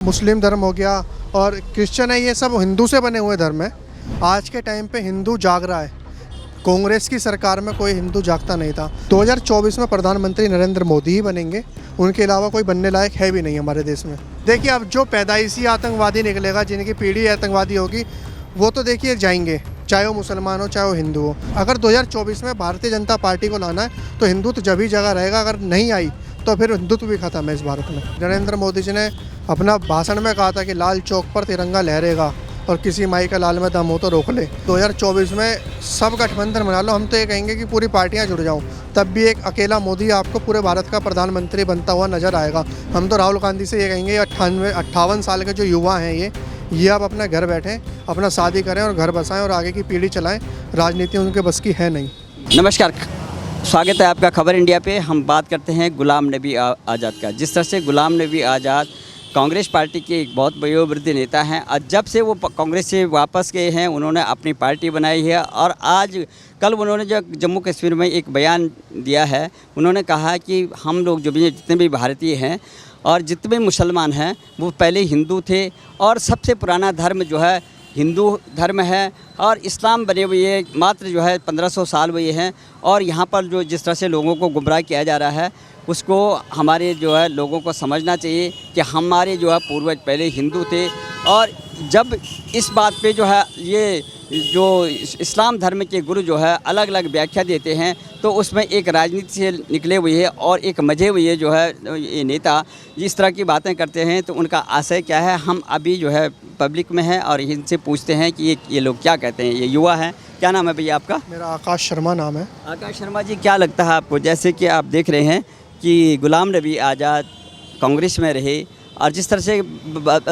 मुस्लिम धर्म हो गया और क्रिश्चियन है, ये सब हिंदू से बने हुए धर्म है। आज के टाइम पे हिंदू जाग रहा है। कांग्रेस की सरकार में कोई हिंदू जागता नहीं था। 2024 में प्रधानमंत्री नरेंद्र मोदी ही बनेंगे, उनके अलावा कोई बनने लायक है भी नहीं हमारे देश में। देखिए, अब जो पैदाइशी आतंकवादी निकलेगा, जिनकी पीढ़ी आतंकवादी होगी, वो तो देखिए जाएंगे, चाहे वो मुसलमान हो चाहे वो हिंदू हो। अगर 2024 में भारतीय जनता पार्टी को लाना है तो हिंदुत्व जब ही जगह रहेगा। अगर नहीं आई तो फिर हिंदुत्व भी खत्म है इस भारत में। नरेंद्र मोदी जी ने अपना भाषण में कहा था कि लाल चौक पर तिरंगा लहरेगा और किसी माई का लाल में दम हो तो रोक ले। 2024 में सब गठबंधन बना लो। हम तो ये कहेंगे कि पूरी पार्टियां जुड़ जाऊं, तब भी एक अकेला मोदी आपको पूरे भारत का प्रधानमंत्री बनता हुआ नजर आएगा। हम तो राहुल गांधी से ये कहेंगे, 58 साल के जो युवा हैं ये आप अपना घर बैठें, अपना शादी करें और घर बसाएं और आगे की पीढ़ी चलाएं। राजनीति उनके बस की है नहीं। नमस्कार, स्वागत है आपका खबर इंडिया पे। हम बात करते हैं गुलाम नबी आज़ाद का। जिस तरह से गुलाम नबी आज़ाद कांग्रेस पार्टी के एक बहुत वयोवृद्ध नेता हैं और जब से वो कांग्रेस से वापस गए हैं उन्होंने अपनी पार्टी बनाई है और आज कल उन्होंने जो जम्मू कश्मीर में एक बयान दिया है, उन्होंने कहा कि हम लोग जो भी जितने भी भारतीय हैं और जितने भी मुसलमान हैं वो पहले हिंदू थे और सबसे पुराना धर्म जो है हिंदू धर्म है और इस्लाम बने हुए मात्र जो है 1500 साल हुए हैं। और यहाँ पर जो जिस तरह से लोगों को गुमराह किया जा रहा है उसको हमारे जो है लोगों को समझना चाहिए कि हमारे जो है पूर्वज पहले हिंदू थे। और जब इस बात पे जो है ये जो इस्लाम धर्म के गुरु जो है अलग अलग व्याख्या देते हैं तो उसमें एक राजनीति से निकले हुए है और एक मजे हुए जो है ये नेता जिस तरह की बातें करते हैं तो उनका आशय क्या है। हम अभी जो है पब्लिक में हैं और इनसे पूछते हैं कि ये लोग क्या कहते हैं। ये युवा हैं। क्या नाम है भैया आपका? मेरा आकाश शर्मा नाम है। आकाश शर्मा जी, क्या लगता है आपको, जैसे कि आप देख रहे हैं कि गुलाम नबी आज़ाद कांग्रेस में रहे और जिस तरह से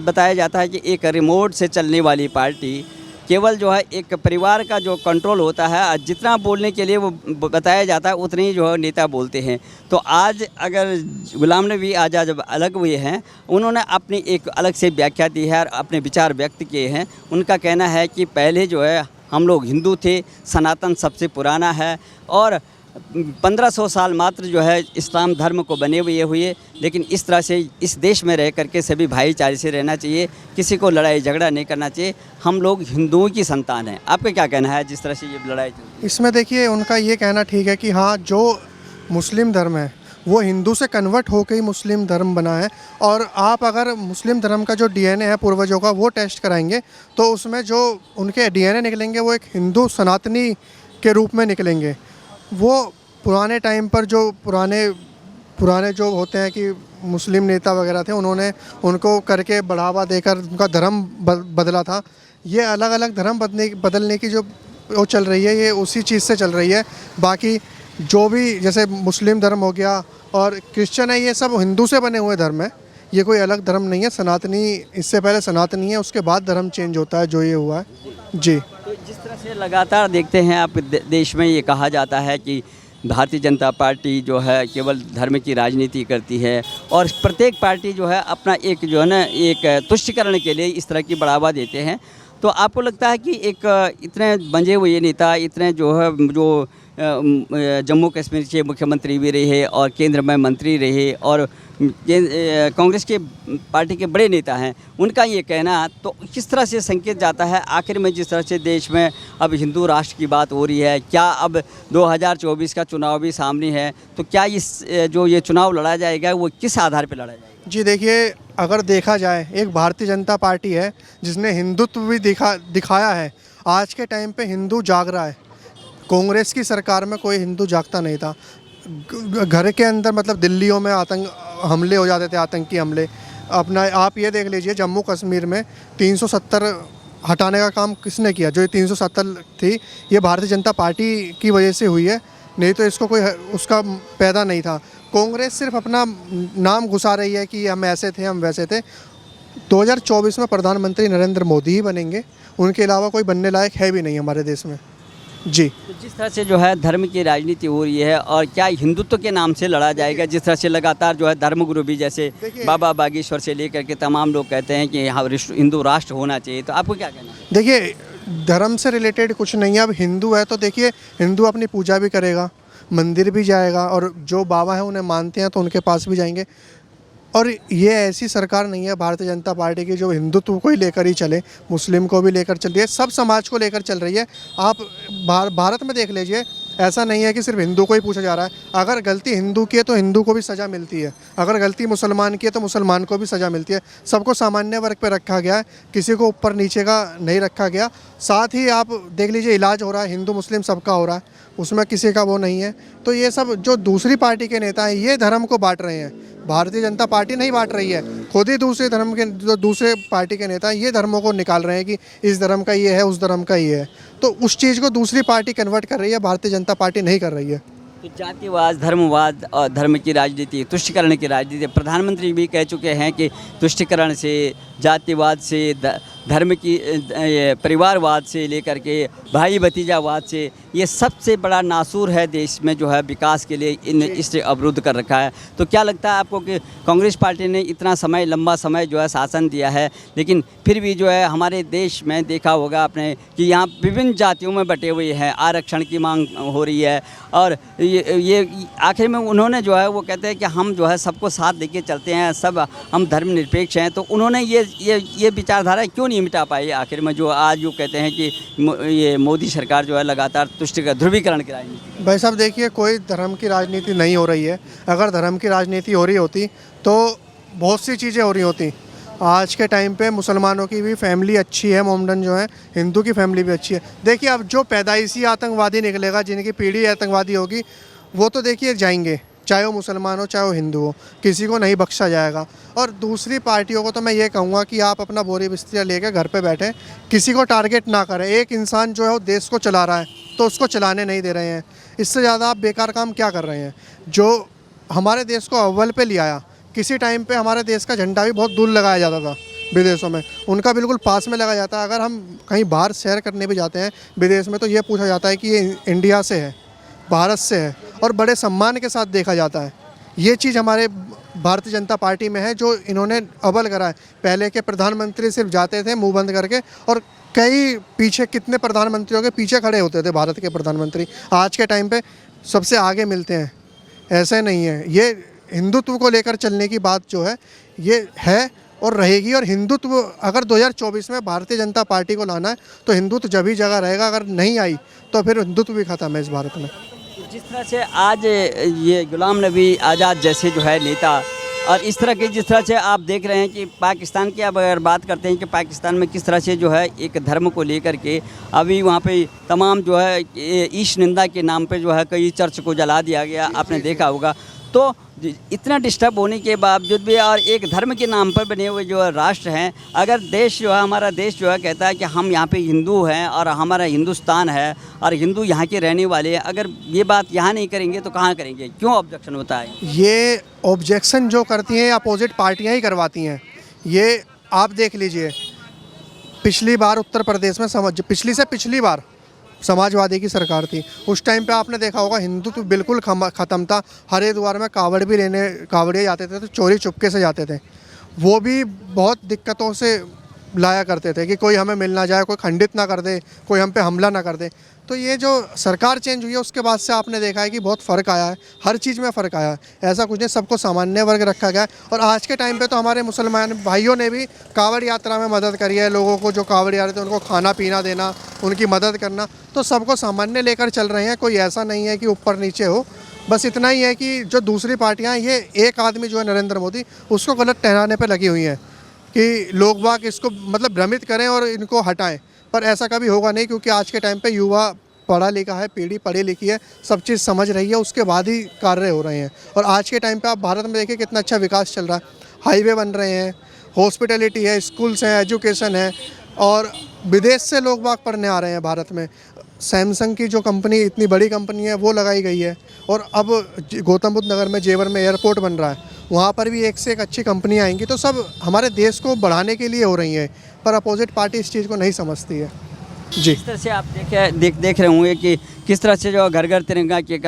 बताया जाता है कि एक रिमोट से चलने वाली पार्टी केवल जो है एक परिवार का जो कंट्रोल होता है और जितना बोलने के लिए वो बताया जाता है उतने ही जो है नेता बोलते हैं। तो आज अगर गुलाम नबी आज़ाद जब अलग हुए हैं उन्होंने अपनी एक अलग से व्याख्या दी है और अपने विचार व्यक्त किए हैं। उनका कहना है कि पहले जो है हम लोग हिंदू थे, सनातन सबसे पुराना है और 1500 साल मात्र जो है इस्लाम धर्म को बने हुए, लेकिन इस तरह से इस देश में रह करके सभी भाईचारे से रहना चाहिए, किसी को लड़ाई झगड़ा नहीं करना चाहिए। हम लोग हिंदुओं की संतान हैं। आपका क्या कहना है जिस तरह से ये लड़ाई चल रही है? इसमें देखिए, उनका ये कहना ठीक है कि हाँ, जो मुस्लिम धर्म है वो हिंदू से कन्वर्ट होकर ही मुस्लिम धर्म बना है। और आप अगर मुस्लिम धर्म का जो डीएनए है पूर्वजों का वो टेस्ट कराएंगे तो उसमें जो उनके डीएनए निकलेंगे वो एक हिंदू सनातनी के रूप में निकलेंगे। वो पुराने टाइम पर जो पुराने जो होते हैं कि मुस्लिम नेता वगैरह थे, उन्होंने उनको करके बढ़ावा देकर उनका धर्म बदला था। ये अलग अलग धर्म बदलने की जो वो चल रही है, ये उसी चीज़ से चल रही है। बाकी जो भी जैसे मुस्लिम धर्म हो गया और क्रिश्चियन है, ये सब हिंदू से बने हुए धर्म है। ये कोई अलग धर्म नहीं है। सनातनी इससे पहले सनातनी है, उसके बाद धर्म चेंज होता है, जो ये हुआ है जी। तो जिस तरह से लगातार देखते हैं आप देश में ये कहा जाता है कि भारतीय जनता पार्टी जो है केवल धर्म की राजनीति करती है और प्रत्येक पार्टी जो है अपना एक जो है ना एक तुष्टिकरण के लिए इस तरह की बढ़ावा देते हैं। तो आपको लगता है कि एक इतने बंजे हुए नेता, इतने जो है जो जम्मू कश्मीर के मुख्यमंत्री भी रहे और केंद्र में मंत्री रहे और कांग्रेस के पार्टी के बड़े नेता हैं, उनका ये कहना तो किस तरह से संकेत जाता है आखिर में जिस तरह से देश में अब हिंदू राष्ट्र की बात हो रही है, क्या अब 2024 का चुनाव भी सामने है तो क्या इस जो ये चुनाव लड़ा जाएगा वो किस आधार पर लड़ा जाएगा? जी देखिए, अगर देखा जाए, एक भारतीय जनता पार्टी है जिसने हिंदुत्व भी दिखाया है। आज के टाइम पे हिंदू जाग रहा है। कांग्रेस की सरकार में कोई हिंदू जागता नहीं था। घर के अंदर मतलब दिल्लियों में हमले हो जाते थे, आतंकी हमले। अपना आप ये देख लीजिए, जम्मू कश्मीर में 370 हटाने का काम किसने किया? जो ये 370 थी, ये भारतीय जनता पार्टी की वजह से हुई है, नहीं तो इसको कोई उसका पैदा नहीं था। कांग्रेस सिर्फ अपना नाम घुसा रही है कि हम ऐसे थे, हम वैसे थे। 2024 में प्रधानमंत्री नरेंद्र मोदी ही बनेंगे, उनके अलावा कोई बनने लायक है भी नहीं हमारे देश में जी। तो जिस तरह से जो है धर्म की राजनीति हो रही है और क्या हिंदुत्व के नाम से लड़ा जाएगा, जिस तरह से लगातार जो है धर्मगुरु भी जैसे बाबा बागेश्वर से लेकर के तमाम लोग कहते हैं कि यहाँ हिंदू राष्ट्र होना चाहिए, तो आपको क्या कहना है? देखिए, धर्म से रिलेटेड कुछ नहीं है। अब हिंदू है तो देखिए, हिंदू अपनी पूजा भी करेगा, मंदिर भी जाएगा और जो बाबा है उन्हें मानते हैं तो उनके पास भी जाएंगे। और ये ऐसी सरकार नहीं है भारतीय जनता पार्टी की जो हिंदुत्व को ही लेकर ही चले, मुस्लिम को भी लेकर चल रही है, सब समाज को लेकर चल रही है। आप भारत में देख लीजिए, ऐसा नहीं है कि सिर्फ हिंदू को ही पूछा जा रहा है। अगर गलती हिंदू की है तो हिंदू को भी सज़ा मिलती है, अगर गलती मुसलमान की है तो मुसलमान को भी सज़ा मिलती है। सबको सामान्य वर्ग पे रखा गया है, किसी को ऊपर नीचे का नहीं रखा गया। साथ ही आप देख लीजिए, इलाज हो रहा है, हिंदू मुस्लिम सबका हो रहा है, उसमें किसी का वो नहीं है। तो ये सब जो दूसरी पार्टी के नेता हैं ये धर्म को बांट रहे हैं, भारतीय जनता पार्टी नहीं बांट रही है। खुद ही दूसरे धर्म के जो दूसरे पार्टी के नेता ये धर्मों को निकाल रहे हैं कि इस धर्म का ये है, उस धर्म का ये है। तो उस चीज़ को दूसरी पार्टी कन्वर्ट कर रही है, भारतीय जनता पार्टी नहीं कर रही है। तो जातिवाद, धर्मवाद और धर्म की राजनीति, तुष्टिकरण की राजनीति, प्रधानमंत्री भी कह चुके हैं कि तुष्टिकरण से, जातिवाद से, धर्म की परिवारवाद से लेकर के भाई भतीजावाद से, ये सबसे बड़ा नासूर है देश में जो है विकास के लिए इसे अवरुद्ध कर रखा है। तो क्या लगता है आपको कि कांग्रेस पार्टी ने इतना समय, लंबा समय जो है शासन दिया है, लेकिन फिर भी जो है हमारे देश में देखा होगा आपने कि यहाँ विभिन्न जातियों में बटे हुए हैं, आरक्षण की मांग हो रही है, और ये आखिर में उन्होंने जो है वो कहते हैं कि हम जो है सबको साथ लेके चलते हैं, सब हम धर्मनिरपेक्ष हैं। तो उन्होंने ये विचारधारा क्यों नहीं मिटा पाई आखिर में, जो आज जो कहते हैं कि ये मोदी सरकार जो है लगातार ध्रुवीकरण की राजनीति। भाई साहब देखिए, कोई धर्म की राजनीति नहीं हो रही है। अगर धर्म की राजनीति हो रही होती तो बहुत सी चीज़ें हो रही होती। आज के टाइम पे मुसलमानों की भी फैमिली अच्छी है, मोमडन जो है, हिंदू की फैमिली भी अच्छी है। देखिए, अब जो पैदाइशी आतंकवादी निकलेगा, जिनकी पीढ़ी आतंकवादी होगी, वो तो देखिए जाएंगे, चाहे वो मुसलमान हो चाहे वो हिंदू हो, किसी को नहीं बख्शा जाएगा। और दूसरी पार्टियों को तो मैं ये कहूँगा कि आप अपना बोरी बिस्तरा लेकर घर पे बैठें, किसी को टारगेट ना करें। एक इंसान जो है वो देश को चला रहा है तो उसको चलाने नहीं दे रहे हैं। इससे ज़्यादा आप बेकार काम क्या कर रहे हैं? जो हमारे देश को अव्वल पे ले आया, किसी टाइम पे हमारे देश का झंडा भी बहुत दूर लगाया जाता था विदेशों में, उनका बिल्कुल पास में लगाया जाता है। अगर हम कहीं बाहर सैर करने भी जाते हैं विदेश में तो ये पूछा जाता है कि ये इंडिया से है, भारत से है, और बड़े सम्मान के साथ देखा जाता है। ये चीज़ हमारे भारतीय जनता पार्टी में है, जो इन्होंने अव्वल करा है। पहले के प्रधानमंत्री सिर्फ जाते थे मुंह बंद करके, और कई पीछे कितने प्रधानमंत्रियों के पीछे खड़े होते थे भारत के प्रधानमंत्री। आज के टाइम पे सबसे आगे मिलते हैं, ऐसे नहीं है। ये हिंदुत्व को लेकर चलने की बात जो है ये है और रहेगी। और हिंदुत्व अगर 2024 में भारतीय जनता पार्टी को लाना है तो हिंदुत्व जब ही जगह रहेगा, अगर नहीं आई तो फिर हिंदुत्व भी खत्म है इस भारत में। जिस तरह से आज ये गुलाम नबी आज़ाद जैसे जो है नेता, और इस तरह के जिस तरह से आप देख रहे हैं कि पाकिस्तान की अब अगर बात करते हैं कि पाकिस्तान में किस तरह से जो है एक धर्म को लेकर के अभी वहाँ पे तमाम जो है ईश निंदा के नाम पे जो है कई चर्च को जला दिया गया, आपने देखा होगा। तो इतना डिस्टर्ब होने के बावजूद भी और एक धर्म के नाम पर बने हुए जो है राष्ट्र हैं, अगर देश जो है हमारा देश जो है कहता है कि हम यहाँ पे हिंदू हैं और हमारा हिंदुस्तान है और हिंदू यहाँ के रहने वाले हैं, अगर ये बात यहाँ नहीं करेंगे तो कहाँ करेंगे? क्यों ऑब्जेक्शन होता है? ये ऑब्जेक्शन जो करती हैं अपोजिट पार्टियाँ ही करवाती हैं। ये आप देख लीजिए, पिछली बार उत्तर प्रदेश में पिछली बार समाजवादी की सरकार थी, उस टाइम पे आपने देखा होगा हिंदुत्व बिल्कुल ख़त्म था। हरिद्वार में कावड़ भी लेने कावड़िए जाते थे तो चोरी चुपके से जाते थे, वो भी बहुत दिक्कतों से लाया करते थे कि कोई हमें मिल ना जाए, कोई खंडित ना कर दे, कोई हम पे हमला ना कर दे। तो ये जो सरकार चेंज हुई है उसके बाद से आपने देखा है कि बहुत फ़र्क आया है, हर चीज़ में फ़र्क आया है। ऐसा कुछ नहीं, सबको सामान्य वर्ग रखा गया है। और आज के टाइम पे तो हमारे मुसलमान भाइयों ने भी कावड़ यात्रा में मदद करी है। लोगों को जो कावड़ आ रहे थे उनको खाना पीना देना, उनकी मदद करना, तो सबको सामान्य लेकर चल रहे हैं। कोई ऐसा नहीं है कि ऊपर नीचे हो। बस इतना ही है कि जो दूसरी पार्टियाँ, ये एक आदमी जो है नरेंद्र मोदी, उसको गलत ठहराने पर लगी हुई हैं कि लोग बाग इसको मतलब भ्रमित करें और इनको हटाएं। पर ऐसा कभी होगा नहीं, क्योंकि आज के टाइम पे युवा पढ़ा लिखा है, पीढ़ी पढ़ी लिखी है, सब चीज़ समझ रही है, उसके बाद ही कार्य हो रहे हैं। और आज के टाइम पे आप भारत में देखिए कितना अच्छा विकास चल रहा है, हाईवे बन रहे हैं, हॉस्पिटलिटी है, स्कूल्स हैं, एजुकेशन है, और विदेश से लोग बाग पढ़ने आ रहे हैं भारत में। सैमसंग की जो कंपनी, इतनी बड़ी कंपनी है, वो लगाई गई है। और अब गौतम बुद्ध नगर में जेवर में एयरपोर्ट बन रहा है, वहाँ पर भी एक से एक अच्छी कंपनियाँ आएंगी। तो सब हमारे देश को बढ़ाने के लिए हो रही हैं, पर अपोजिट पार्टी इस चीज़ को नहीं समझती है। जी, इस तरह से आप देख रहे होंगे कि किस तरह से जो घर घर तिरंगा के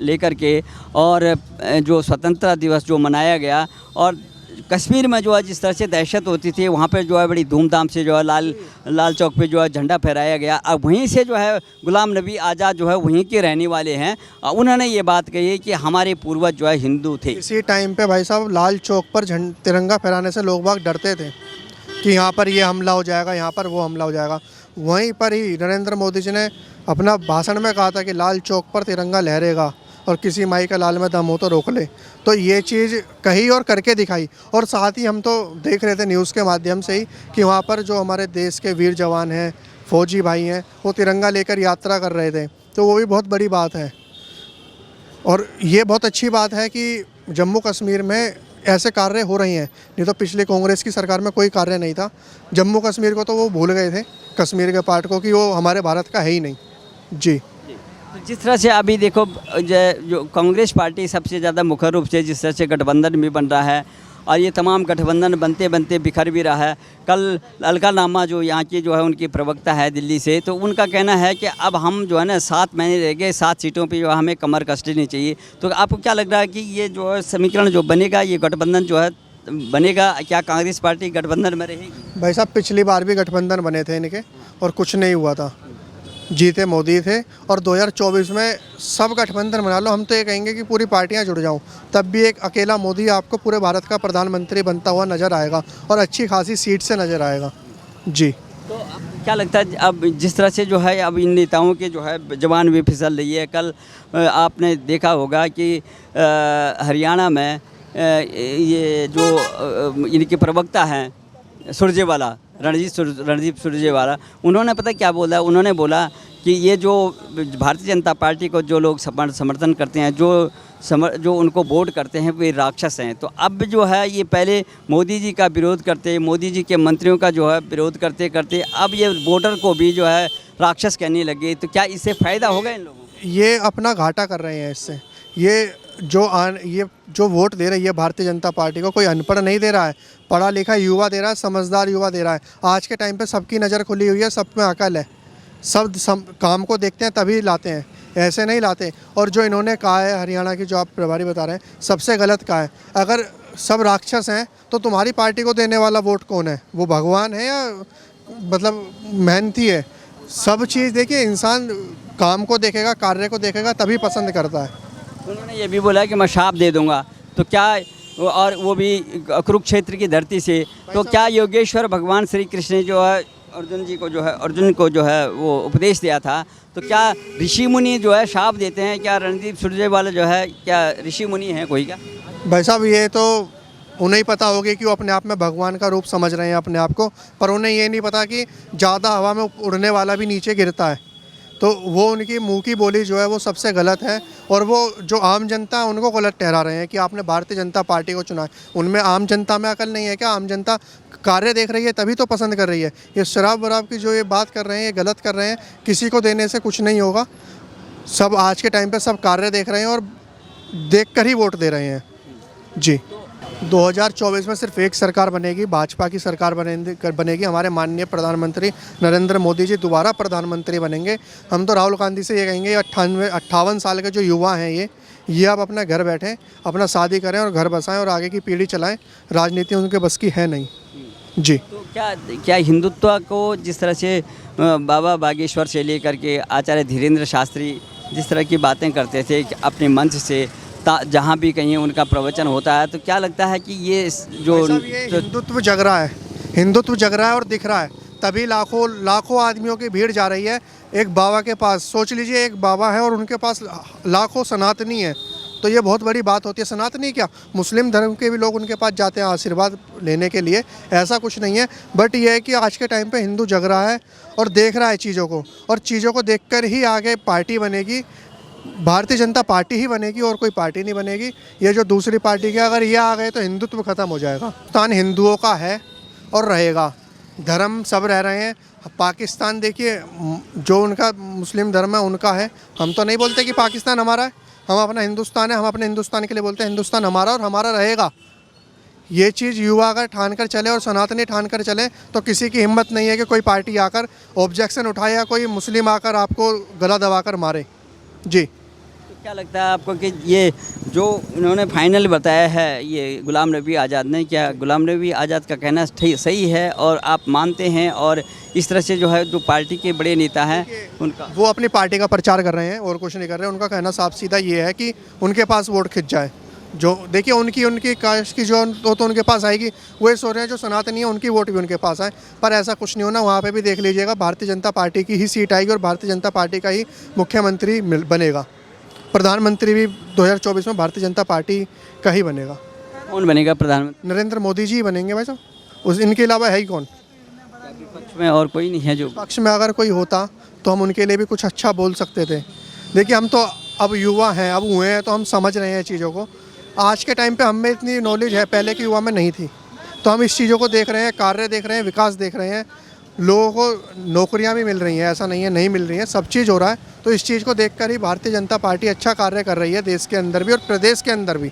लेकर के और जो स्वतंत्रता दिवस जो मनाया गया, और कश्मीर में जो है जिस तरह से दहशत होती थी, वहाँ पर जो है बड़ी धूमधाम से जो है लाल चौक पे जो है झंडा फहराया गया। अब वहीं से जो है गुलाम नबी आज़ाद जो है वहीं के रहने वाले हैं। उन्होंने ये बात कही है कि हमारे पूर्वज जो है हिंदू थे। इसी टाइम पे भाई साहब लाल चौक पर तिरंगा फहराने से लोग बाग डरते थे कि यहाँ पर ये हमला हो जाएगा, यहाँ पर वो हमला हो जाएगा। वहीं पर ही नरेंद्र मोदी जी ने अपना भाषण में कहा था कि लाल चौक पर तिरंगा लहरेगा और किसी माई का लाल में दम हो तो रोक ले। तो ये चीज़ कही और करके दिखाई। और साथ ही हम तो देख रहे थे न्यूज़ के माध्यम से ही कि वहाँ पर जो हमारे देश के वीर जवान हैं, फौजी भाई हैं, वो तिरंगा लेकर यात्रा कर रहे थे। तो वो भी बहुत बड़ी बात है। और ये बहुत अच्छी बात है कि जम्मू कश्मीर में ऐसे कार्य हो रहे हैं। नहीं तो पिछले कांग्रेस की सरकार में कोई कार्य नहीं था। जम्मू कश्मीर को तो वो भूल गए थे, कश्मीर के पार्ट को, कि वो हमारे भारत का है ही नहीं। जी। तो जिस तरह से अभी देखो जो कांग्रेस पार्टी सबसे ज़्यादा मुख्य रूप से जिस तरह से गठबंधन भी बन रहा है और ये तमाम गठबंधन बनते बनते बिखर भी रहा है। कल अलका नामा जो यहाँ की जो है उनकी प्रवक्ता है दिल्ली से, तो उनका कहना है कि अब हम जो है ना 7 महीने रह गए, 7 सीटों पे जो है हमें कमर कस लेनी चाहिए। तो आपको क्या लग रहा है कि ये जो है समीकरण जो बनेगा, ये गठबंधन जो है बनेगा, क्या कांग्रेस पार्टी गठबंधन में रहेगी? भाई साहब पिछली बार भी गठबंधन बने थे इनके और कुछ नहीं हुआ था। जीते मोदी थे। और 2024 में सब गठबंधन बना लो। हम तो ये कहेंगे कि पूरी पार्टियां जुड़ जाऊं, तब भी एक अकेला मोदी आपको पूरे भारत का प्रधानमंत्री बनता हुआ नज़र आएगा और अच्छी खासी सीट से नज़र आएगा। जी। तो क्या लगता है अब जिस तरह से जो है अब इन नेताओं के जो है जबान भी फिसल रही है। कल आपने देखा होगा कि हरियाणा में ये जो इनके प्रवक्ता हैं सुरजेवाला, रणदीप सुरजेवाला, उन्होंने पता क्या बोला? उन्होंने बोला कि ये जो भारतीय जनता पार्टी को जो लोग समर्थन करते हैं, जो उनको वोट करते हैं, वे राक्षस हैं। तो अब जो है ये पहले मोदी जी का विरोध करते, मोदी जी के मंत्रियों का जो है विरोध करते करते अब ये वोटर को भी जो है राक्षस कहने लगे। तो क्या इससे फ़ायदा होगा इन लोगों को? ये अपना घाटा कर रहे हैं इससे। ये जो वोट दे रही है भारतीय जनता पार्टी को, कोई अनपढ़ नहीं दे रहा है, पढ़ा लिखा युवा दे रहा है, समझदार युवा दे रहा है। आज के टाइम पे सबकी नज़र खुली हुई है, सब में अकल है, सब काम को देखते हैं तभी लाते हैं, ऐसे नहीं लाते। और जो इन्होंने कहा है हरियाणा की, जो आप प्रभारी बता रहे हैं, सबसे गलत कहा है। अगर सब राक्षस हैं तो तुम्हारी पार्टी को देने वाला वोट कौन है? वो भगवान है या मतलब मेहनती है? सब चीज़ देखिए, इंसान काम को देखेगा, कार्य को देखेगा तभी पसंद करता है। उन्होंने ये भी बोला कि मैं शाप दे दूंगा। तो क्या, और वो भी कुरुक्षेत्र की धरती से, तो क्या योगेश्वर भगवान श्री कृष्ण ने जो है अर्जुन को जो है वो उपदेश दिया था, तो क्या ऋषि मुनि जो है शाप देते हैं? क्या रणदीप सुरजेवाला जो है क्या ऋषि मुनि है कोई क्या? भाई साहब ये तो उन्हें ही पता होगी कि वो अपने आप में भगवान का रूप समझ रहे हैं अपने आप को, पर उन्हें ये नहीं पता कि ज़्यादा हवा में उड़ने वाला भी नीचे गिरता है। तो वो उनकी मुंह की बोली जो है वो सबसे गलत है। और वो जो आम जनता है उनको गलत ठहरा रहे हैं कि आपने भारतीय जनता पार्टी को चुना है। उनमें आम जनता में अकल नहीं है क्या? आम जनता कार्य देख रही है तभी तो पसंद कर रही है। ये शराब वराब की जो ये बात कर रहे हैं, ये गलत कर रहे हैं। किसी को देने से कुछ नहीं होगा। सब आज के टाइम पे सब कार्य देख रहे हैं और देख कर ही वोट दे रहे हैं। जी। 2024 में सिर्फ एक सरकार बनेगी, भाजपा की सरकार बनेगी। हमारे माननीय प्रधानमंत्री नरेंद्र मोदी जी दोबारा प्रधानमंत्री बनेंगे। हम तो राहुल गांधी से ये कहेंगे, 58 साल के जो युवा हैं ये अब अपना घर बैठें, अपना शादी करें और घर बसाएं और आगे की पीढ़ी चलाएं। राजनीति उनके बस की है नहीं। जी। तो क्या हिंदुत्व को जिस तरह से बाबा बागेश्वर से लेकर के आचार्य धीरेन्द्र शास्त्री जिस तरह की बातें करते थे अपने मंच से, जहाँ भी कहीं उनका प्रवचन होता है, तो क्या लगता है कि ये जो हिंदुत्व जग रहा है, हिंदुत्व जग रहा है और दिख रहा है, तभी लाखों आदमियों की भीड़ जा रही है एक बाबा के पास। सोच लीजिए, एक बाबा है और उनके पास लाखों सनातनी है, तो ये बहुत बड़ी बात होती है। सनातनी क्या, मुस्लिम धर्म के भी लोग उनके पास जाते हैं आशीर्वाद लेने के लिए, ऐसा कुछ नहीं है। बट ये है कि आज के टाइम पे हिंदू जग रहा है और देख रहा है चीज़ों को, और चीज़ों को देखकर ही आगे पार्टी बनेगी। भारतीय जनता पार्टी ही बनेगी और कोई पार्टी नहीं बनेगी। ये जो दूसरी पार्टी के अगर ये आ गए तो हिंदुत्व खत्म हो जाएगा। पाकिस्तान हिंदुओं का है और रहेगा, धर्म सब रह रहे हैं। पाकिस्तान देखिए, जो उनका मुस्लिम धर्म है उनका है। हम तो नहीं बोलते कि पाकिस्तान हमारा है, हम अपना हिंदुस्तान है, हम अपने हिंदुस्तान के लिए बोलते हैं हिंदुस्तान हमारा और हमारा रहेगा। ये चीज़ युवा अगर ठान कर चले और सनातनी ठान कर चले तो किसी की हिम्मत नहीं है कि कोई पार्टी आकर ऑब्जेक्शन उठाए या कोई मुस्लिम आकर आपको गला दबाकर मारे। जी। क्या लगता है आपको कि ये जो इन्होंने फाइनल बताया है ये गुलाम नबी आज़ाद ने, क्या गुलाम नबी आज़ाद का कहना सही है और आप मानते हैं? और इस तरह से जो है जो पार्टी के बड़े नेता हैं उनका, वो अपनी पार्टी का प्रचार कर रहे हैं और कुछ नहीं कर रहे हैं। उनका कहना साफ सीधा ये है कि उनके पास वोट खिंच जाए। जो देखिए उनकी कास्ट की जो तो उनके पास आएगी, वो ये सोच रहे हैं जो सनातनी है उनकी वोट भी उनके पास आए, पर ऐसा कुछ नहीं होना। वहाँ पे भी देख लीजिएगा भारतीय जनता पार्टी की ही सीट आएगी और भारतीय जनता पार्टी का ही मुख्यमंत्री बनेगा। प्रधानमंत्री भी 2024 में भारतीय जनता पार्टी का ही बनेगा। कौन बनेगा प्रधानमंत्री? नरेंद्र मोदी जी ही बनेंगे भाई साहब, उस इनके अलावा है ही कौन? विपक्ष में और कोई नहीं है जो? पक्ष में अगर कोई होता तो हम उनके लिए भी कुछ अच्छा बोल सकते थे। देखिए हम तो अब युवा हैं, अब हुए हैं, तो हम समझ रहे हैं चीज़ों को। आज के टाइम पे हम में इतनी नॉलेज है, पहले के युवा में नहीं थी। तो हम इस चीज़ों को देख रहे हैं, कार्य देख रहे हैं, विकास देख रहे हैं। लोगों को नौकरियां भी मिल रही हैं, ऐसा नहीं है नहीं मिल रही हैं, सब चीज़ हो रहा है। तो इस चीज़ को देखकर ही भारतीय जनता पार्टी अच्छा कार्य कर रही है, देश के अंदर भी और प्रदेश के अंदर भी।